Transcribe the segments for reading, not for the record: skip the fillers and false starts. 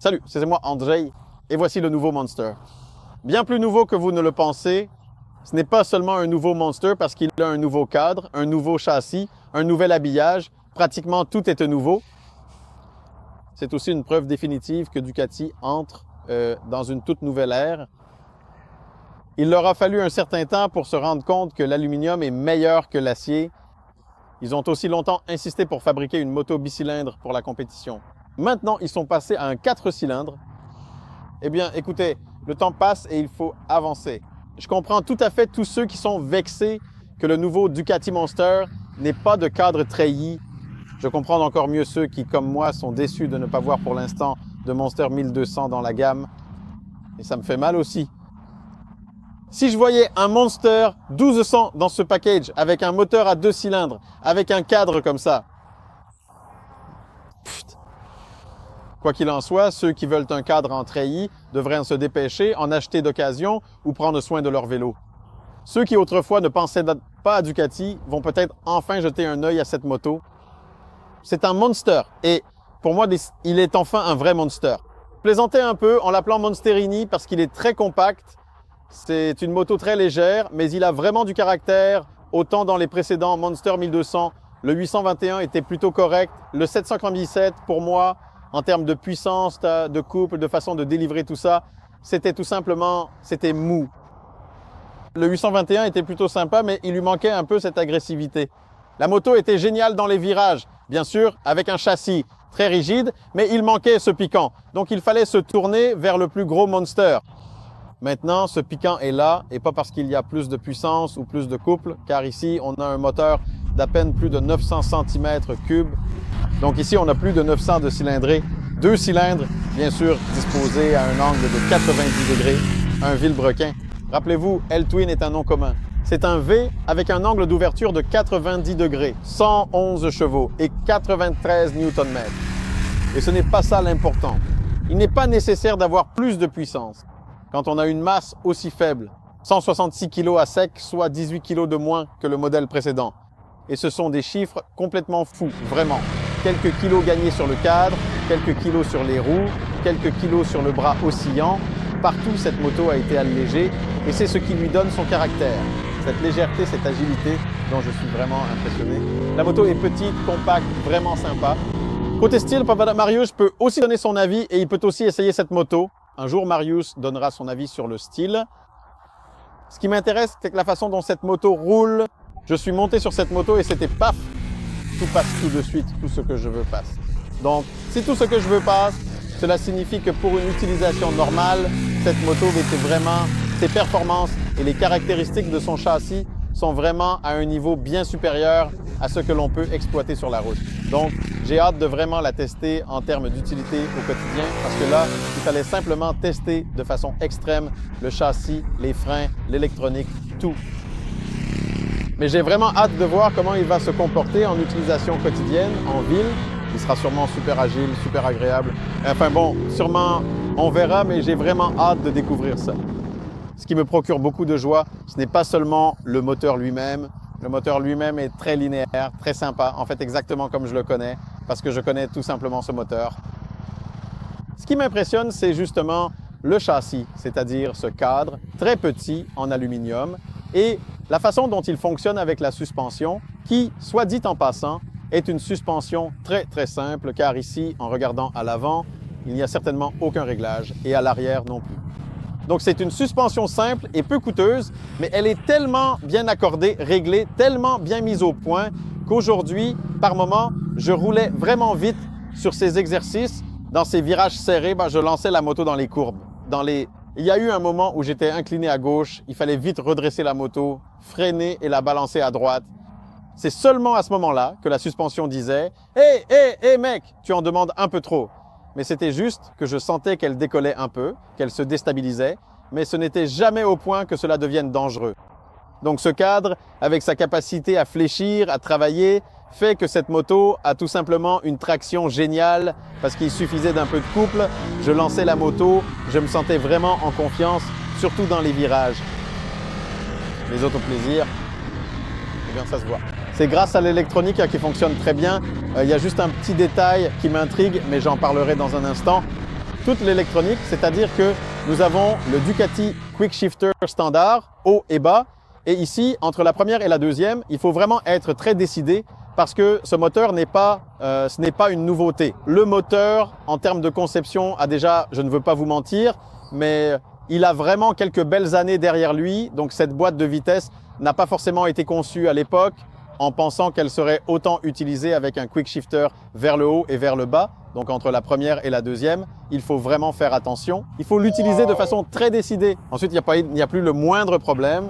Salut, c'est moi Andrzej et voici le nouveau Monster. Bien plus nouveau que vous ne le pensez, ce n'est pas seulement un nouveau Monster parce qu'il a un nouveau cadre, un nouveau châssis, un nouvel habillage, pratiquement tout est nouveau. C'est aussi une preuve définitive que Ducati entre dans une toute nouvelle ère. Il leur a fallu un certain temps pour se rendre compte que l'aluminium est meilleur que l'acier. Ils ont aussi longtemps insisté pour fabriquer une moto bicylindre pour la compétition. Maintenant, ils sont passés à un 4 cylindres. Eh bien, écoutez, le temps passe et il faut avancer. Je comprends tout à fait tous ceux qui sont vexés que le nouveau Ducati Monster n'ait pas de cadre treillis. Je comprends encore mieux ceux qui, comme moi, sont déçus de ne pas voir pour l'instant de Monster 1200 dans la gamme. Et ça me fait mal aussi. Si je voyais un Monster 1200 dans ce package, avec un moteur à 2 cylindres, avec un cadre comme ça, quoi qu'il en soit, ceux qui veulent un cadre en treillis devraient se dépêcher, en acheter d'occasion ou prendre soin de leur vélo. Ceux qui autrefois ne pensaient pas à Ducati vont peut-être enfin jeter un œil à cette moto. C'est un Monster et pour moi, il est enfin un vrai Monster. Plaisantez un peu en l'appelant Monsterini parce qu'il est très compact. C'est une moto très légère, mais il a vraiment du caractère. Autant dans les précédents Monster 1200, le 821 était plutôt correct. Le 797, pour moi, en termes de puissance, de couple, de façon de délivrer tout ça, c'était tout simplement, c'était mou. Le 821 était plutôt sympa, mais il lui manquait un peu cette agressivité. La moto était géniale dans les virages, bien sûr, avec un châssis très rigide, mais il manquait ce piquant. Donc il fallait se tourner vers le plus gros Monster. Maintenant, ce piquant est là, et pas parce qu'il y a plus de puissance ou plus de couple, car ici, on a un moteur d'à peine plus de 900 cm3. Donc ici, on a plus de 900 de cylindrée. 2 cylindres, bien sûr, disposés à un angle de 90 degrés, un vilebrequin. Rappelez-vous, L-Twin est un nom commun. C'est un V avec un angle d'ouverture de 90 degrés, 111 chevaux et 93 Nm. Et ce n'est pas ça l'important. Il n'est pas nécessaire d'avoir plus de puissance quand on a une masse aussi faible. 166 kg à sec, soit 18 kg de moins que le modèle précédent. Et ce sont des chiffres complètement fous, vraiment. Quelques kilos gagnés sur le cadre, quelques kilos sur les roues, quelques kilos sur le bras oscillant. Partout, cette moto a été allégée et c'est ce qui lui donne son caractère. Cette légèreté, cette agilité dont je suis vraiment impressionné. La moto est petite, compacte, vraiment sympa. Côté style, Papa Marius peut aussi donner son avis et il peut aussi essayer cette moto. Un jour, Marius donnera son avis sur le style. Ce qui m'intéresse, c'est que la façon dont cette moto roule. Je suis monté sur cette moto et c'était paf, tout passe tout de suite, tout ce que je veux passe. Donc, si tout ce que je veux passe, cela signifie que pour une utilisation normale, cette moto était vraiment, ses performances et les caractéristiques de son châssis sont vraiment à un niveau bien supérieur à ce que l'on peut exploiter sur la route. Donc, j'ai hâte de vraiment la tester en termes d'utilité au quotidien parce que là, il fallait simplement tester de façon extrême le châssis, les freins, l'électronique, tout. Mais j'ai vraiment hâte de voir comment il va se comporter en utilisation quotidienne, en ville. Il sera sûrement super agile, super agréable. Enfin bon, sûrement, on verra, mais j'ai vraiment hâte de découvrir ça. Ce qui me procure beaucoup de joie, ce n'est pas seulement le moteur lui-même. Le moteur lui-même est très linéaire, très sympa, en fait exactement comme je le connais, parce que je connais tout simplement ce moteur. Ce qui m'impressionne, c'est justement le châssis, c'est-à-dire ce cadre très petit en aluminium et la façon dont il fonctionne avec la suspension qui, soit dit en passant, est une suspension très très simple car ici, en regardant à l'avant, il n'y a certainement aucun réglage et à l'arrière non plus. Donc c'est une suspension simple et peu coûteuse, mais elle est tellement bien accordée, réglée, tellement bien mise au point qu'aujourd'hui, par moment, je roulais vraiment vite sur ces exercices. Dans ces virages serrés, je lançais la moto dans les courbes. Il y a eu un moment où j'étais incliné à gauche, il fallait vite redresser la moto, freiner et la balancer à droite. C'est seulement à ce moment-là que la suspension disait « Hey mec, tu en demandes un peu trop ». mais c'était juste que je sentais qu'elle décollait un peu, qu'elle se déstabilisait, mais ce n'était jamais au point que cela devienne dangereux. Donc ce cadre, avec sa capacité à fléchir, à travailler, fait que cette moto a tout simplement une traction géniale parce qu'il suffisait d'un peu de couple, je lançais la moto, je me sentais vraiment en confiance, surtout dans les virages. Les autoplaisirs, eh bien ça se voit. C'est grâce à l'électronique qui fonctionne très bien. Il y a juste un petit détail qui m'intrigue, mais j'en parlerai dans un instant. Toute l'électronique, c'est-à-dire que nous avons le Ducati Quick Shifter standard, haut et bas. Et ici, entre la première et la deuxième, il faut vraiment être très décidé parce que ce moteur ce n'est pas une nouveauté. Le moteur, en termes de conception, a déjà, je ne veux pas vous mentir, mais il a vraiment quelques belles années derrière lui. Donc cette boîte de vitesse n'a pas forcément été conçue à l'époque en pensant qu'elle serait autant utilisée avec un quick shifter vers le haut et vers le bas. Donc entre la première et la deuxième, il faut vraiment faire attention. Il faut l'utiliser de façon très décidée. Ensuite, il n'y a plus le moindre problème.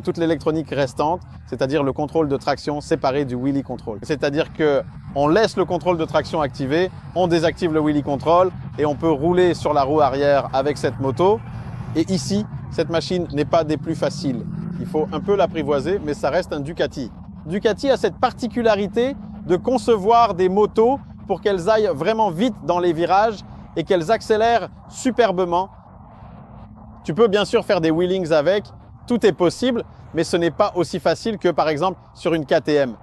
Toute l'électronique restante, c'est-à-dire le contrôle de traction séparé du wheelie control. C'est-à-dire que on laisse le contrôle de traction activé, on désactive le wheelie control et on peut rouler sur la roue arrière avec cette moto. Et ici, cette machine n'est pas des plus faciles. Il faut un peu l'apprivoiser, mais ça reste un Ducati. Ducati a cette particularité de concevoir des motos pour qu'elles aillent vraiment vite dans les virages et qu'elles accélèrent superbement. Tu peux bien sûr faire des wheelings avec, tout est possible, mais ce n'est pas aussi facile que par exemple sur une KTM.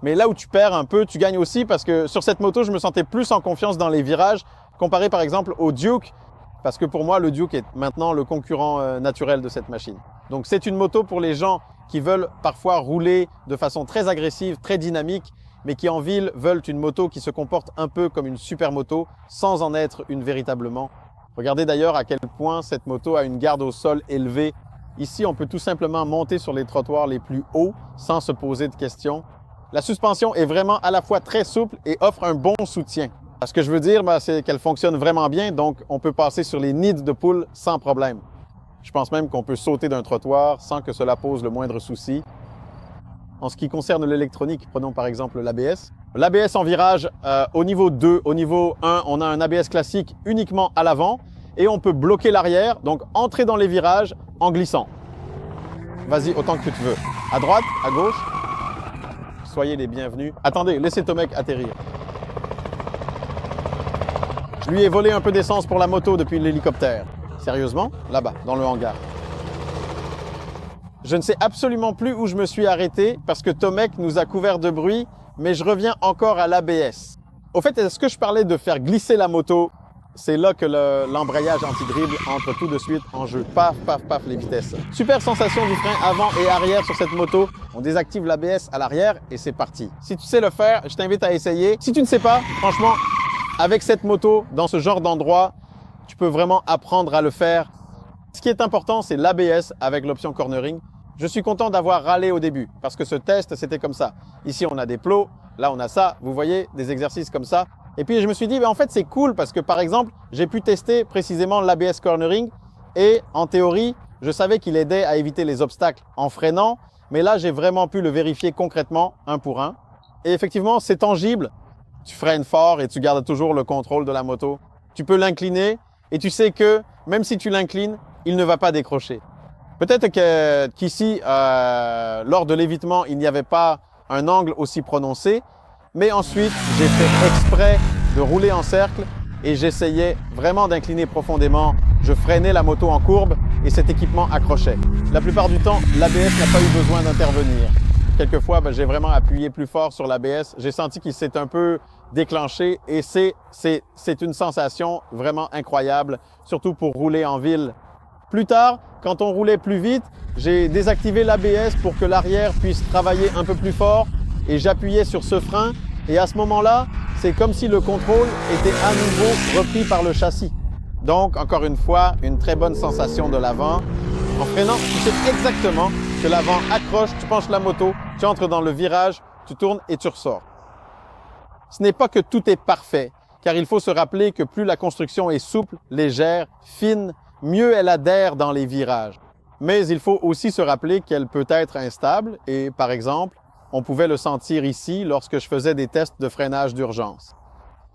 Mais là où tu perds un peu, tu gagnes aussi parce que sur cette moto, je me sentais plus en confiance dans les virages comparé par exemple au Duke, parce que pour moi, le Duke est maintenant le concurrent naturel de cette machine. Donc c'est une moto pour les gens qui veulent parfois rouler de façon très agressive, très dynamique, mais qui en ville veulent une moto qui se comporte un peu comme une super moto, sans en être une véritablement. Regardez d'ailleurs à quel point cette moto a une garde au sol élevée. Ici, on peut tout simplement monter sur les trottoirs les plus hauts sans se poser de questions. La suspension est vraiment à la fois très souple et offre un bon soutien. Ce que je veux dire, c'est qu'elle fonctionne vraiment bien, donc on peut passer sur les nids de poules sans problème. Je pense même qu'on peut sauter d'un trottoir sans que cela pose le moindre souci. En ce qui concerne l'électronique, prenons par exemple l'ABS. L'ABS en virage, au niveau 2, au niveau 1, on a un ABS classique uniquement à l'avant et on peut bloquer l'arrière, donc entrer dans les virages en glissant. Vas-y autant que tu veux. À droite, à gauche. Soyez les bienvenus. Attendez, laissez Tomek atterrir. Je lui ai volé un peu d'essence pour la moto depuis l'hélicoptère. Sérieusement? Là-bas, dans le hangar. Je ne sais absolument plus où je me suis arrêté parce que Tomek nous a couvert de bruit, mais je reviens encore à l'ABS. Au fait, est-ce que je parlais de faire glisser la moto? C'est là que l'embrayage anti-dribble entre tout de suite en jeu. Paf, paf, paf, les vitesses. Super sensation du frein avant et arrière sur cette moto. On désactive l'ABS à l'arrière et c'est parti. Si tu sais le faire, je t'invite à essayer. Si tu ne sais pas, franchement, avec cette moto, dans ce genre d'endroit, tu peux vraiment apprendre à le faire. Ce qui est important, c'est l'ABS avec l'option cornering. Je suis content d'avoir râlé au début parce que ce test, c'était comme ça. Ici, on a des plots. Là, on a ça. Vous voyez, des exercices comme ça. Et puis, je me suis dit, en fait, c'est cool parce que, par exemple, j'ai pu tester précisément l'ABS cornering et, en théorie, je savais qu'il aidait à éviter les obstacles en freinant. Mais là, j'ai vraiment pu le vérifier concrètement, un pour un. Et effectivement, c'est tangible. Tu freines fort et tu gardes toujours le contrôle de la moto. Tu peux l'incliner et tu sais que, même si tu l'inclines, il ne va pas décrocher. Peut-être qu'ici, lors de l'évitement, il n'y avait pas un angle aussi prononcé. Mais ensuite, j'ai fait exprès de rouler en cercle et j'essayais vraiment d'incliner profondément. Je freinais la moto en courbe et cet équipement accrochait. La plupart du temps, l'ABS n'a pas eu besoin d'intervenir. Quelquefois, j'ai vraiment appuyé plus fort sur l'ABS. J'ai senti qu'il s'est un peu déclenché et c'est une sensation vraiment incroyable, surtout pour rouler en ville. Plus tard, quand on roulait plus vite, j'ai désactivé l'ABS pour que l'arrière puisse travailler un peu plus fort et j'appuyais sur ce frein et à ce moment-là, c'est comme si le contrôle était à nouveau repris par le châssis. Donc, encore une fois, une très bonne sensation de l'avant. En freinant, tu sais exactement que l'avant accroche, tu penches la moto, tu entres dans le virage, tu tournes et tu ressors. Ce n'est pas que tout est parfait, car il faut se rappeler que plus la construction est souple, légère, fine, mieux elle adhère dans les virages. Mais il faut aussi se rappeler qu'elle peut être instable et, par exemple, on pouvait le sentir ici lorsque je faisais des tests de freinage d'urgence.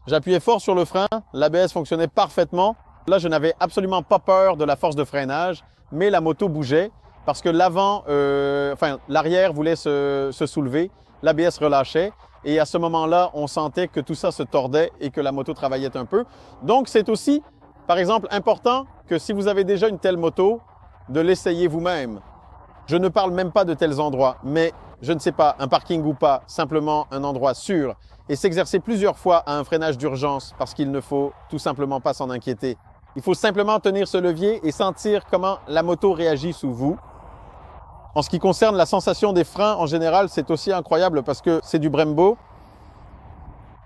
J'appuyais fort sur le frein, l'ABS fonctionnait parfaitement. Là, je n'avais absolument pas peur de la force de freinage, mais la moto bougeait parce que l'arrière voulait se soulever, l'ABS relâchait et à ce moment-là, on sentait que tout ça se tordait et que la moto travaillait un peu. Donc, c'est aussi, par exemple, important que si vous avez déjà une telle moto, de l'essayer vous-même. Je ne parle même pas de tels endroits, mais je ne sais pas, un parking ou pas, simplement un endroit sûr et s'exercer plusieurs fois à un freinage d'urgence parce qu'il ne faut tout simplement pas s'en inquiéter. Il faut simplement tenir ce levier et sentir comment la moto réagit sous vous. En ce qui concerne la sensation des freins, en général, c'est aussi incroyable parce que c'est du Brembo.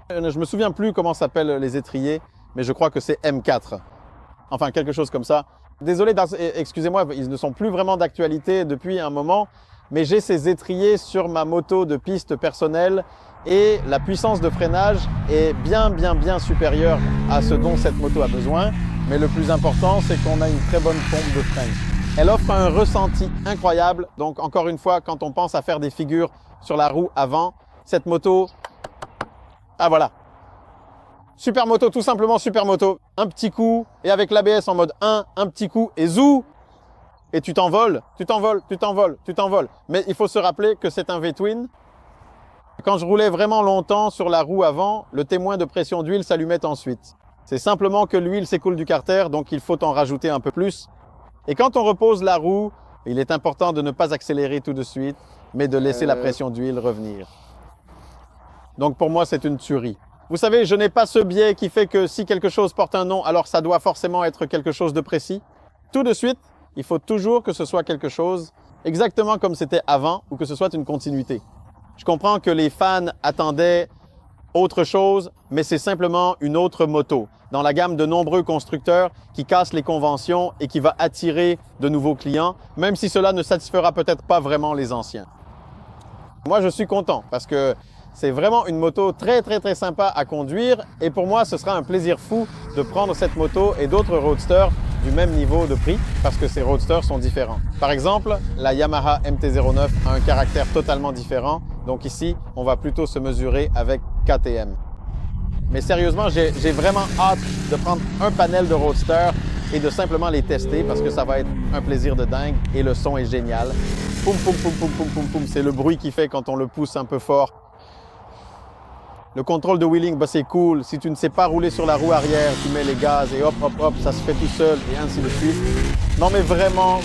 Je me souviens plus comment s'appellent les étriers, mais je crois que c'est M4. Enfin, quelque chose comme ça. Désolé, excusez-moi, ils ne sont plus vraiment d'actualité depuis un moment, mais j'ai ces étriers sur ma moto de piste personnelle et la puissance de freinage est bien supérieure à ce dont cette moto a besoin. Mais le plus important, c'est qu'on a une très bonne pompe de frein. Elle offre un ressenti incroyable. Donc, encore une fois, quand on pense à faire des figures sur la roue avant, cette moto... Ah, voilà. Super moto, tout simplement super moto. Un petit coup, et avec l'ABS en mode 1, un petit coup, et zou! Et tu t'envoles, tu t'envoles, tu t'envoles, tu t'envoles. Mais il faut se rappeler que c'est un V-twin. Quand je roulais vraiment longtemps sur la roue avant, le témoin de pression d'huile s'allumait ensuite. C'est simplement que l'huile s'écoule du carter, donc il faut en rajouter un peu plus. Et quand on repose la roue, il est important de ne pas accélérer tout de suite, mais de laisser la pression d'huile revenir. Donc pour moi, c'est une tuerie. Vous savez, je n'ai pas ce biais qui fait que si quelque chose porte un nom, alors ça doit forcément être quelque chose de précis. Tout de suite, il faut toujours que ce soit quelque chose exactement comme c'était avant ou que ce soit une continuité. Je comprends que les fans attendaient autre chose, mais c'est simplement une autre moto dans la gamme de nombreux constructeurs qui cassent les conventions et qui va attirer de nouveaux clients, même si cela ne satisfera peut-être pas vraiment les anciens. Moi, je suis content parce que c'est vraiment une moto très sympa à conduire et pour moi, ce sera un plaisir fou de prendre cette moto et d'autres roadsters du même niveau de prix parce que ces roadsters sont différents. Par exemple, la Yamaha MT-09 a un caractère totalement différent. Donc ici, on va plutôt se mesurer avec KTM. Mais sérieusement, j'ai vraiment hâte de prendre un panel de roadsters et de simplement les tester parce que ça va être un plaisir de dingue et le son est génial. Poum, poum, poum, poum, poum, poum, poum. C'est le bruit qu'il fait quand on le pousse un peu fort. Le contrôle de wheeling, bah, c'est cool. Si tu ne sais pas rouler sur la roue arrière, tu mets les gaz et hop, ça se fait tout seul et ainsi de suite. Non mais vraiment,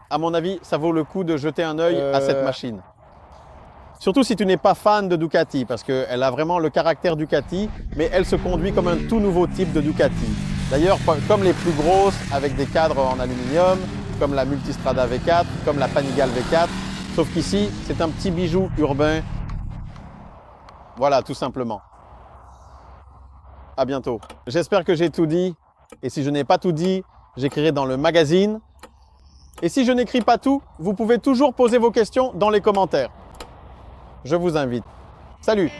à mon avis, ça vaut le coup de jeter un œil à cette machine. Surtout si tu n'es pas fan de Ducati, parce qu'elle a vraiment le caractère Ducati, mais elle se conduit comme un tout nouveau type de Ducati. D'ailleurs, comme les plus grosses, avec des cadres en aluminium, comme la Multistrada V4, comme la Panigale V4, sauf qu'ici, c'est un petit bijou urbain. Voilà, tout simplement. À bientôt. J'espère que j'ai tout dit, et si je n'ai pas tout dit, j'écrirai dans le magazine. Et si je n'écris pas tout, vous pouvez toujours poser vos questions dans les commentaires. Je vous invite. Salut!